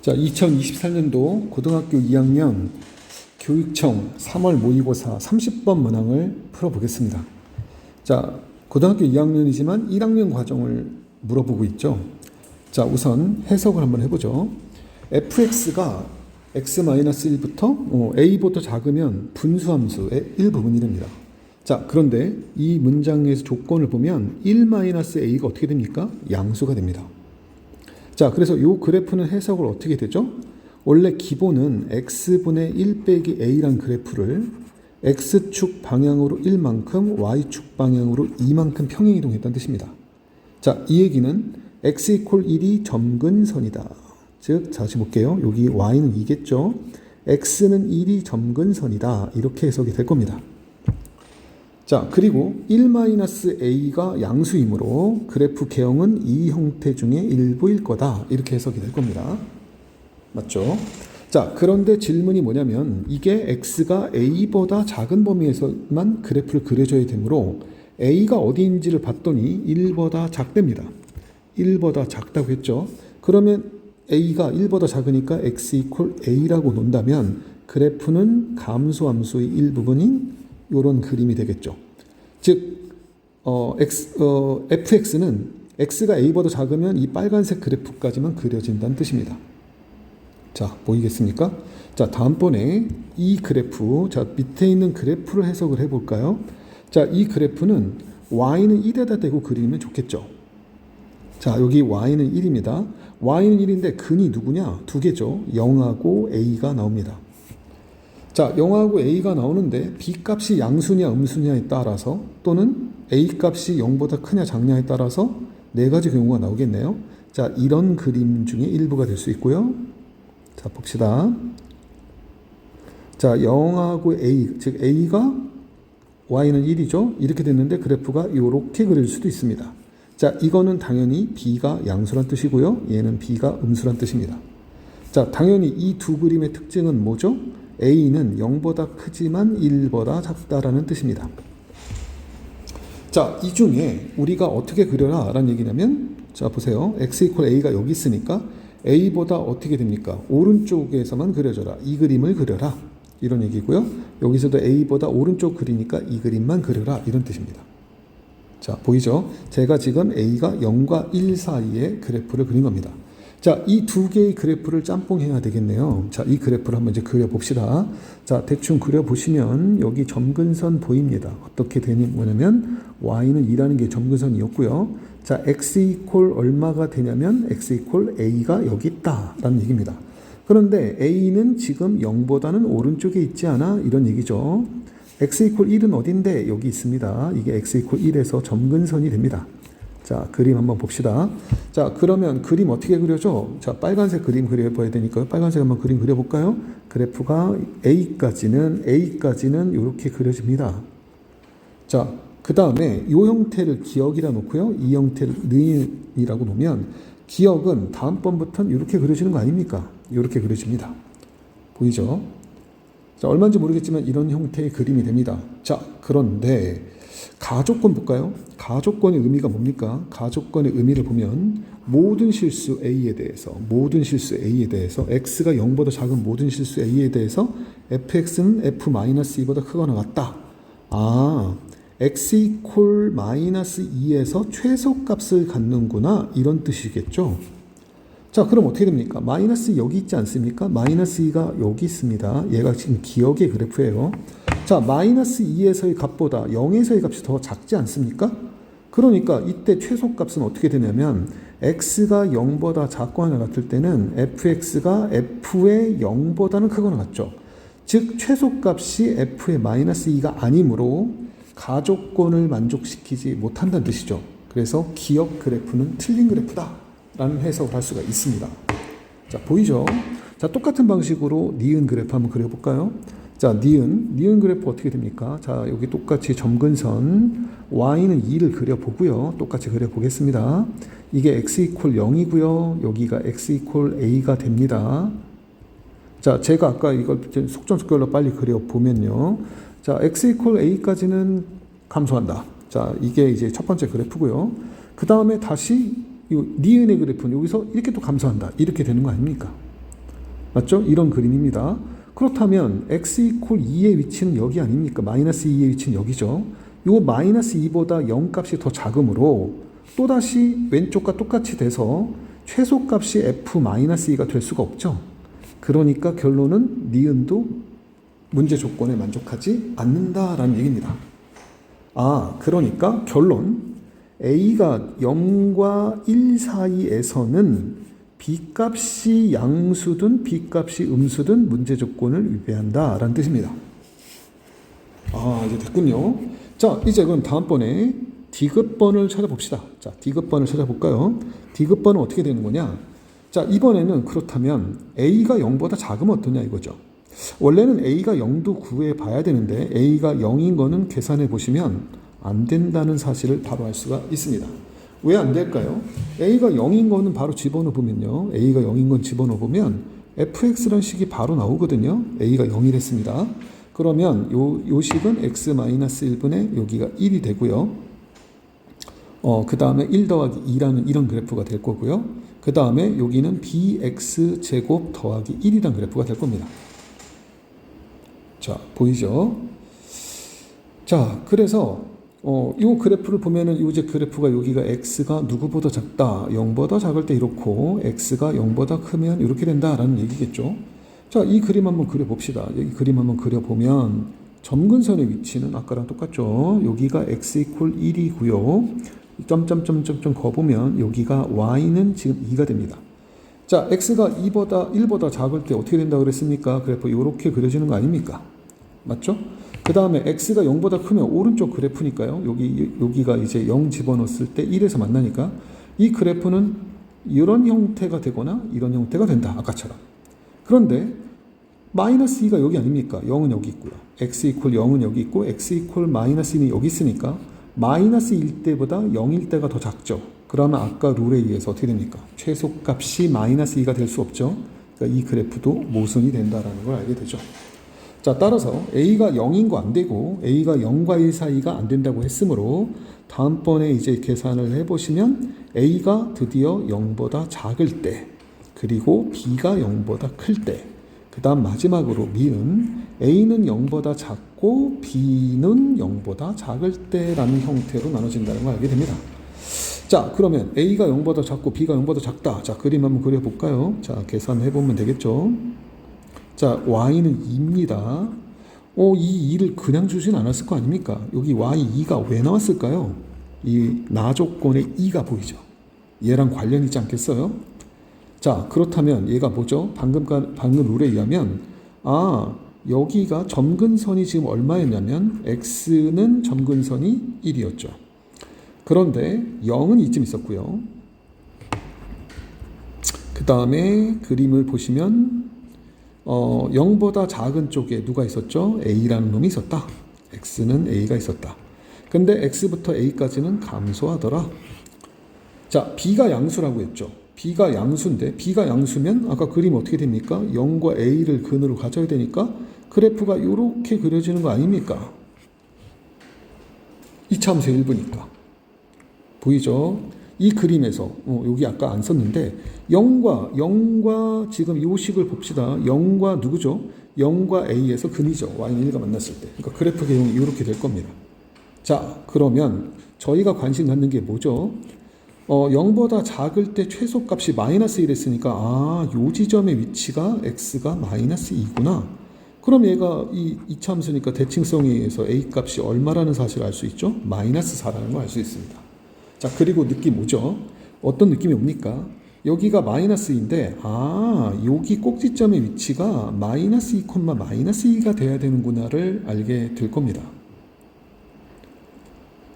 자, 2024년도 고등학교 2학년 교육청 3월 모의고사 30번 문항을 풀어보겠습니다. 자, 고등학교 2학년이지만 1학년 과정을 물어보고 있죠. 자, 우선 해석을 한번 해보죠. fx가 x-1부터 a보다 작으면 분수함수의 일부분이 됩니다. 자, 그런데 이 문장에서 조건을 보면 1-a가 어떻게 됩니까? 양수가 됩니다. 자, 그래서 이 그래프는 해석을 어떻게 되죠? 원래 기본은 x분의 1 빼기 a란 그래프를 x축 방향으로 1만큼 y축 방향으로 2만큼 평행이동했다는 뜻입니다. 자, 이 얘기는 x 이퀄 1이 점근선이다. 즉, 다시 볼게요. 여기 y는 2겠죠? x는 1이 점근선이다. 이렇게 해석이 될 겁니다. 자, 그리고 1-a가 양수이므로 그래프 개형은 이 형태 중에 일부일 거다. 이렇게 해석이 될 겁니다. 맞죠? 자, 그런데 질문이 뭐냐면 이게 x가 a보다 작은 범위에서만 그래프를 그려줘야 되므로 a가 어디인지를 봤더니 1보다 작답니다. 1보다 작다고 했죠. 그러면 a가 1보다 작으니까 x 이퀄 a라고 논다면 그래프는 감소함수의 일부분인 이런 그림이 되겠죠. 즉, fx는 x가 a보다 작으면 이 빨간색 그래프까지만 그려진다는 뜻입니다. 자, 보이겠습니까? 자, 다음번에 이 그래프, 자, 밑에 있는 그래프를 해석을 해볼까요? 자, 이 그래프는 y는 1에다 대고 그리면 좋겠죠. 자, 여기 y는 1입니다. y는 1인데 근이 누구냐? 두 개죠. 0하고 a가 나옵니다. 자, 0하고 a가 나오는데 b 값이 양수냐 음수냐에 따라서 또는 a 값이 0보다 크냐 작냐에 따라서 네 가지 경우가 나오겠네요. 자, 이런 그림 중에 일부가 될 수 있고요. 자, 봅시다. 자, 0하고 a, 즉 a가 y는 1이죠. 이렇게 됐는데 그래프가 이렇게 그릴 수도 있습니다. 자, 이거는 당연히 b가 양수란 뜻이고요. 얘는 b가 음수란 뜻입니다. 자, 당연히 이 두 그림의 특징은 뭐죠? a는 0보다 크지만 1보다 작다라는 뜻입니다. 자, 이 중에 우리가 어떻게 그려라 라는 얘기냐면, 자, 보세요. x 이퀄 a가 여기 있으니까 a보다 어떻게 됩니까? 오른쪽에서만 그려줘라. 이 그림을 그려라. 이런 얘기고요. 여기서도 a보다 오른쪽 그리니까 이 그림만 그려라. 이런 뜻입니다. 자, 보이죠? 제가 지금 a가 0과 1 사이에 그래프를 그린 겁니다. 자, 이 두 개의 그래프를 짬뽕해야 되겠네요. 자, 이 그래프를 한번 이제 그려봅시다. 자, 대충 그려보시면 여기 점근선 보입니다. 어떻게 되냐면 y는 2라는 게 점근선이었고요. 자, x 이퀄 얼마가 되냐면 x 이퀄 a가 여기 있다라는 얘기입니다. 그런데 a는 지금 0보다는 오른쪽에 있지 않아? 이런 얘기죠. x 이퀄 1은 어딘데? 여기 있습니다. 이게 x 이퀄 1에서 점근선이 됩니다. 자, 그림 한번 봅시다. 자, 그러면 그림 어떻게 그려져? 자, 빨간색 그림 그려봐야 되니까요. 빨간색 한번 그림 그려볼까요? 그래프가 A까지는 이렇게 그려집니다. 자, 그 다음에 이 형태를 기역이라 놓고요. 이 형태를 니은이라고 놓으면 기역은 다음번부터는 이렇게 그려지는 거 아닙니까? 이렇게 그려집니다. 보이죠? 자, 얼마인지 모르겠지만 이런 형태의 그림이 됩니다. 자, 그런데 가조건 볼까요? 가조건의 의미가 뭡니까? 가조건의 의미를 보면 모든 실수 A에 대해서 x가 0보다 작은 모든 실수 A에 대해서 fx는 f-2보다 크거나 같다. 아, x 이퀄 -2에서 최소값을 갖는구나. 이런 뜻이겠죠. 자, 그럼 어떻게 됩니까? 마이너스 여기 있지 않습니까? -2가 여기 있습니다. 얘가 지금 기역의 그래프예요. 자, -2에서의 값보다 0에서의 값이 더 작지 않습니까? 그러니까 이때 최소값은 어떻게 되냐면 x가 0보다 작거나 같을 때는 fx가 f의 0보다는 크거나 같죠. 즉 최소값이 f의 -2가 아니므로 가조건을 만족시키지 못한다는 뜻이죠. 그래서 기역 그래프는 틀린 그래프다 라는 해석을 할 수가 있습니다. 자, 보이죠? 자, 똑같은 방식으로 니은 그래프 한번 그려볼까요? 자, 니은 그래프 어떻게 됩니까? 자, 여기 똑같이 점근선 y는 2를 그려보고요. 똑같이 그려보겠습니다. 이게 x 이퀄 0이고요. 여기가 x 이퀄 a가 됩니다. 자, 제가 아까 이걸 속전속결로 빨리 그려보면요. 자, x 이퀄 a까지는 감소한다. 자, 이게 이제 첫 번째 그래프고요. 그 다음에 다시 이 니은의 그래프는 여기서 이렇게 또 감소한다. 이렇게 되는 거 아닙니까? 맞죠? 이런 그림입니다. 그렇다면 x 이퀄 2의 위치는 여기 아닙니까? 마이너스 2의 위치는 여기죠. 요 마이너스 2보다 0값이 더 작으므로 또다시 왼쪽과 똑같이 돼서 최소값이 f-2가 될 수가 없죠. 그러니까 결론은 니은도 문제 조건에 만족하지 않는다라는 얘기입니다. 그러니까 결론 a가 0과 1 사이에서는 b값이 양수든 b값이 음수든 문제 조건을 위배한다라는 뜻입니다. 이제 됐군요. 자, 이제 그럼 다음번에 디귿번을 찾아봅시다. 자, 디귿번을 찾아볼까요? 디귿번은 어떻게 되는 거냐? 자, 이번에는 그렇다면 a가 0보다 작으면 어떠냐 이거죠. 원래는 a가 0도 구해 봐야 되는데 a가 0인 거는 계산해 보시면 안 된다는 사실을 바로 알 수가 있습니다. 왜 안 될까요? a가 0인 거는 바로 집어넣어 보면요. a가 0인 건 집어넣어 보면 fx라는 식이 바로 나오거든요. a가 0이랬습니다. 그러면 요 식은 x-1분의 여기가 1이 되고요. 그 다음에 1 더하기 2라는 이런 그래프가 될 거고요. 그 다음에 여기는 bx 제곱 더하기 1이라는 그래프가 될 겁니다. 자, 보이죠? 자, 그래서 이 그래프를 보면은 이제 그래프가 여기가 x가 누구보다 작다, 0보다 작을 때 이렇고 x가 0보다 크면 이렇게 된다라는 얘기겠죠. 자, 이 그림 한번 그려봅시다. 여기 그림 한번 그려보면 점근선의 위치는 아까랑 똑같죠. 여기가 x 이퀄 1이고요. 점점점점점 거보면 여기가 y는 지금 2가 됩니다. 자, x가 1보다 작을 때 어떻게 된다고 그랬습니까? 그래프 이렇게 그려지는 거 아닙니까? 맞죠? 그 다음에 x가 0보다 크면 오른쪽 그래프니까요. 여기가 이제 0 집어넣었을 때 1에서 만나니까 이 그래프는 이런 형태가 되거나 이런 형태가 된다. 아까처럼. 그런데 마이너스 2가 여기 아닙니까? 0은 여기 있고요. x 이퀄 0은 여기 있고 x 이퀄 마이너스 2는 여기 있으니까 마이너스 1 때보다 0일 때가 더 작죠. 그러면 아까 룰에 의해서 어떻게 됩니까? 최소값이 마이너스 2가 될 수 없죠. 그러니까 이 그래프도 모순이 된다는 걸 알게 되죠. 자, 따라서 a가 0인 거 안 되고 a가 0과 1 사이가 안 된다고 했으므로 다음번에 이제 계산을 해보시면 a가 드디어 0보다 작을 때 그리고 b가 0보다 클 때 그 다음 마지막으로 미은 a는 0보다 작고 b는 0보다 작을 때라는 형태로 나눠진다는 걸 알게 됩니다. 자, 그러면 a가 0보다 작고 b가 0보다 작다. 자, 그림 한번 그려볼까요? 자, 계산해보면 되겠죠. 자, y는 2입니다. 이 2를 그냥 주진 않았을 거 아닙니까? 여기 y 2가 왜 나왔을까요? 이 나 조건에 2가 보이죠. 얘랑 관련 있지 않겠어요? 자, 그렇다면 얘가 뭐죠? 방금 룰에 의하면 여기가 점근선이 지금 얼마였냐면 x는 점근선이 1이었죠. 그런데 0은 이쯤 있었고요. 그 다음에 그림을 보시면 0보다 작은 쪽에 누가 있었죠? a라는 놈이 있었다. x는 a가 있었다. 근데 x부터 a까지는 감소하더라. 자, b가 양수라고 했죠. b가 양수인데 b가 양수면 아까 그림 어떻게 됩니까? 0과 a를 근으로 가져야 되니까 그래프가 이렇게 그려지는 거 아닙니까? 이차함수 일부니까. 보이죠? 이 그림에서 여기 아까 안 썼는데 0과 지금 이 식을 봅시다. 0과 누구죠? 0과 a에서 근이죠. y는 1가 만났을 때. 그러니까 그래프 개형이 이렇게 될 겁니다. 자, 그러면 저희가 관심 갖는 게 뭐죠? 0보다 작을 때 최소값이 마이너스 1했으니까 요 지점의 위치가 x가 마이너스 2구나. 그럼 얘가 이 이차함수니까 대칭성에 의해서 a 값이 얼마라는 사실을 알 수 있죠? 마이너스 4라는 걸 알 수 있습니다. 자, 그리고 느낌 오죠? 어떤 느낌이 옵니까? 여기가 마이너스 2인데 여기 꼭지점의 위치가 마이너스 2, 마이너스 2가 돼야 되는구나를 알게 될 겁니다.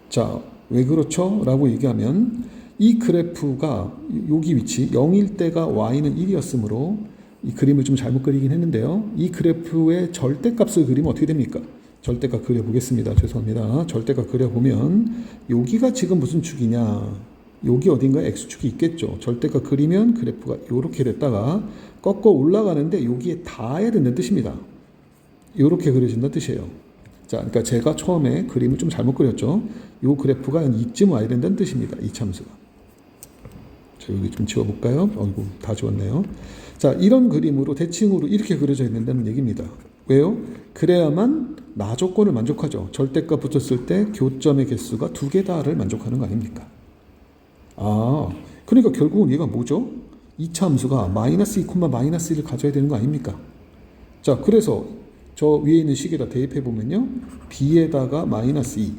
자, 왜 그렇죠? 라고 얘기하면 이 그래프가 여기 위치 0일 때가 y는 1이었으므로 이 그림을 좀 잘못 그리긴 했는데요. 이 그래프의 절대값을 그리면 어떻게 됩니까? 절대값 그려보겠습니다. 죄송합니다. 절대값 그려보면 여기가 지금 무슨 축이냐? 여기 어딘가에 x축이 있겠죠. 절대값 그리면 그래프가 이렇게 됐다가 꺾어 올라가는데 여기에 닿아야 된다는 뜻입니다. 이렇게 그려진다는 뜻이에요. 자, 그러니까 제가 처음에 그림을 좀 잘못 그렸죠. 이 그래프가 한 이쯤 와야 된다는 뜻입니다. 이 참수가. 자, 여기 좀 지워볼까요? 어이구, 다 지웠네요. 자, 이런 그림으로 대칭으로 이렇게 그려져 있는다는 얘기입니다. 왜요? 그래야만 나 조건을 만족하죠. 절대값 붙었을 때 교점의 개수가 2개다를 만족하는 거 아닙니까? 아, 그러니까 결국은 얘가 뭐죠? 2차 함수가 마이너스 2, 마이너스 1을 가져야 되는 거 아닙니까? 자, 그래서 저 위에 있는 식에다 대입해 보면요, b에다가 마이너스 2,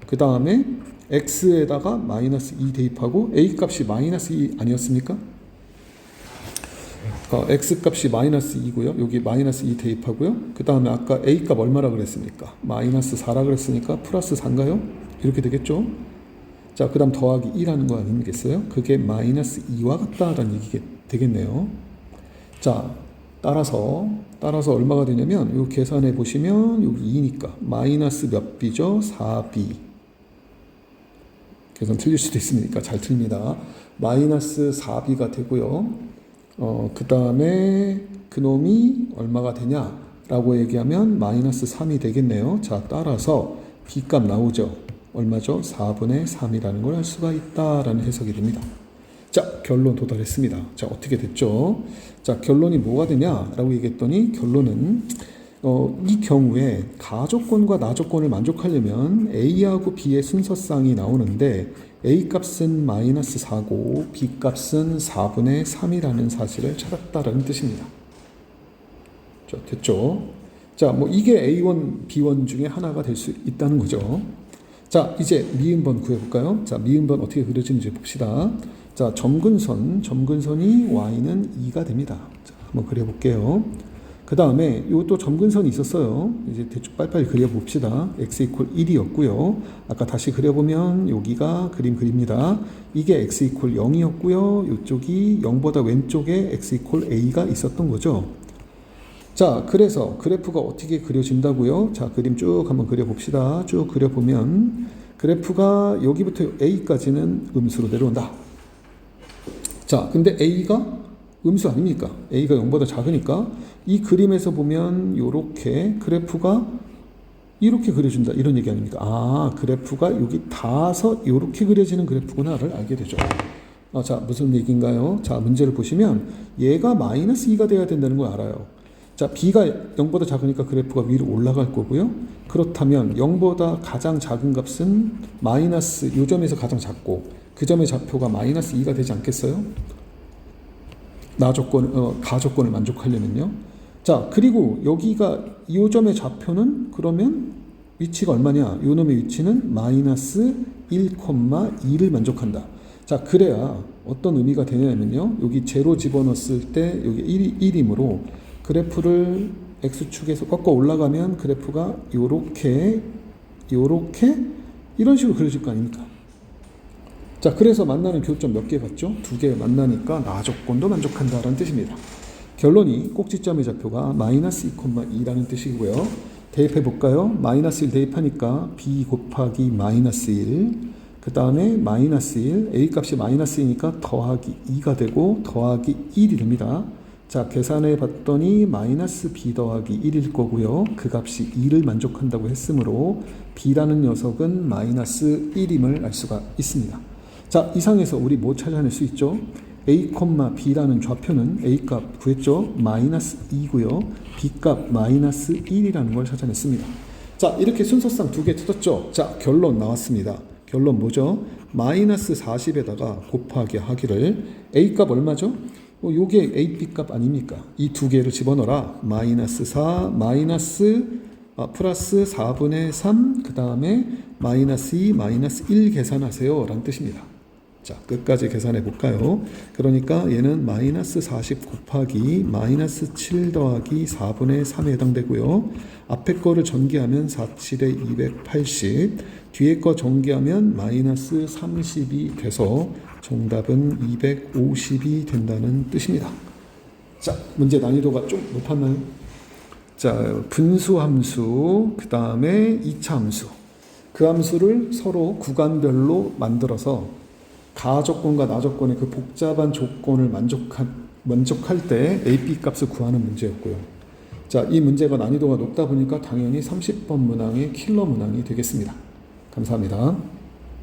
그 다음에 x에다가 마이너스 2 대입하고 a 값이 마이너스 2 아니었습니까? x 값이 마이너스 2고요. 여기 마이너스 2 대입하고요. 그 다음에 아까 a 값 얼마라 그랬습니까? 마이너스 4라 그랬으니까 플러스 4인가요? 이렇게 되겠죠? 자, 그 다음 더하기 2라는 거 아니겠어요? 그게 마이너스 2와 같다라는 얘기 되겠네요. 자, 따라서 얼마가 되냐면 요 계산해 보시면 여기 2니까 마이너스 몇 b죠? 4b. 계산 틀릴 수도 있으니까 잘 틀립니다. 마이너스 4b가 되고요. 그 다음에 그놈이 얼마가 되냐라고 얘기하면 마이너스 3이 되겠네요. 자, 따라서 b값 나오죠. 얼마죠? 4분의 3이라는 걸 할 수가 있다라는 해석이 됩니다. 자, 결론 도달했습니다. 자, 어떻게 됐죠? 자, 결론이 뭐가 되냐라고 얘기했더니 결론은 이 경우에 가조건과 나조건을 만족하려면 A하고 B의 순서쌍이 나오는데 A 값은 마이너스 4고 B 값은 4분의 3이라는 사실을 찾았다라는 뜻입니다. 자, 됐죠? 자, 뭐 이게 A1, B1 중에 하나가 될 수 있다는 거죠. 자, 이제 미음번 구해볼까요? 자, 미음번 어떻게 그려지는지 봅시다. 자, 점근선이 y는 2가 됩니다. 자, 한번 그려볼게요. 그 다음에 이것도 점근선이 있었어요. 이제 대충 빨리빨리 그려봅시다. x 이퀄 1이었고요. 아까 다시 그려보면 여기가 그립니다. 이게 x 이퀄 0이었고요. 이쪽이 0보다 왼쪽에 x 이퀄 a가 있었던 거죠. 자, 그래서 그래프가 어떻게 그려진다고요? 자, 그림 쭉 한번 그려봅시다. 쭉 그려보면 그래프가 여기부터 A까지는 음수로 내려온다. 자, 근데 A가 음수 아닙니까? A가 0보다 작으니까 이 그림에서 보면 이렇게 그래프가 이렇게 그려진다, 이런 얘기 아닙니까? 아, 그래프가 여기 닿아서 이렇게 그려지는 그래프구나를 알게 되죠. 자, 무슨 얘기인가요? 자, 문제를 보시면 얘가 마이너스 2가 돼야 된다는 걸 알아요. 자, b가 0보다 작으니까 그래프가 위로 올라갈 거고요. 그렇다면 0보다 가장 작은 값은 마이너스, 요 점에서 가장 작고 그 점의 좌표가 마이너스 2가 되지 않겠어요? 가조건을 만족하려면요. 자, 그리고 여기가 이 점의 좌표는 그러면 위치가 얼마냐? 요 놈의 위치는 마이너스 1,2를 만족한다. 자, 그래야 어떤 의미가 되냐면요. 여기 제로 집어넣었을 때 여기 1이므로 그래프를 x축에서 꺾어 올라가면 그래프가 요렇게 이런 식으로 그려질 거 아닙니까? 자, 그래서 만나는 교점 몇 개 봤죠? 2개 만나니까 나조건도 만족한다라는 뜻입니다. 결론이 꼭지점의 좌표가 마이너스 2,2라는 뜻이고요. 대입해 볼까요? 마이너스 1 대입하니까 b 곱하기 마이너스 1, 그 다음에 마이너스 1, a 값이 마이너스 2니까 더하기 2가 되고 더하기 1이 됩니다. 자, 계산해 봤더니 마이너스 b 더하기 1일 거고요. 그 값이 2를 만족한다고 했으므로 b라는 녀석은 마이너스 1임을 알 수가 있습니다. 자, 이상에서 우리 뭐 찾아낼 수 있죠? a, b라는 좌표는 a 값 구했죠? 마이너스 2고요. b 값 마이너스 1이라는 걸 찾아냈습니다. 자, 이렇게 순서상 2개 tud었죠? 자, 결론 나왔습니다. 결론 뭐죠? 마이너스 40에다가 곱하기 하기를 a 값 얼마죠? 요게 a, b 값 아닙니까? 이 2개를 집어넣어라. 마이너스 4, 플러스 4분의 3, 그 다음에 마이너스 2, 마이너스 1 계산하세요 라는 뜻입니다. 자, 끝까지 계산해 볼까요? 그러니까 얘는 마이너스 40 곱하기 마이너스 7 더하기 4분의 3에 해당되고요. 앞에 거를 전개하면 47에 280, 뒤에 거 전개하면 마이너스 30이 돼서 정답은 250이 된다는 뜻입니다. 자, 문제 난이도가 좀 높았나요? 자, 분수함수, 그 다음에 2차 함수. 그 함수를 서로 구간별로 만들어서 가조건과 나조건의 그 복잡한 조건을 만족할 때 AP 값을 구하는 문제였고요. 자, 이 문제가 난이도가 높다 보니까 당연히 30번 문항의 킬러 문항이 되겠습니다. 감사합니다.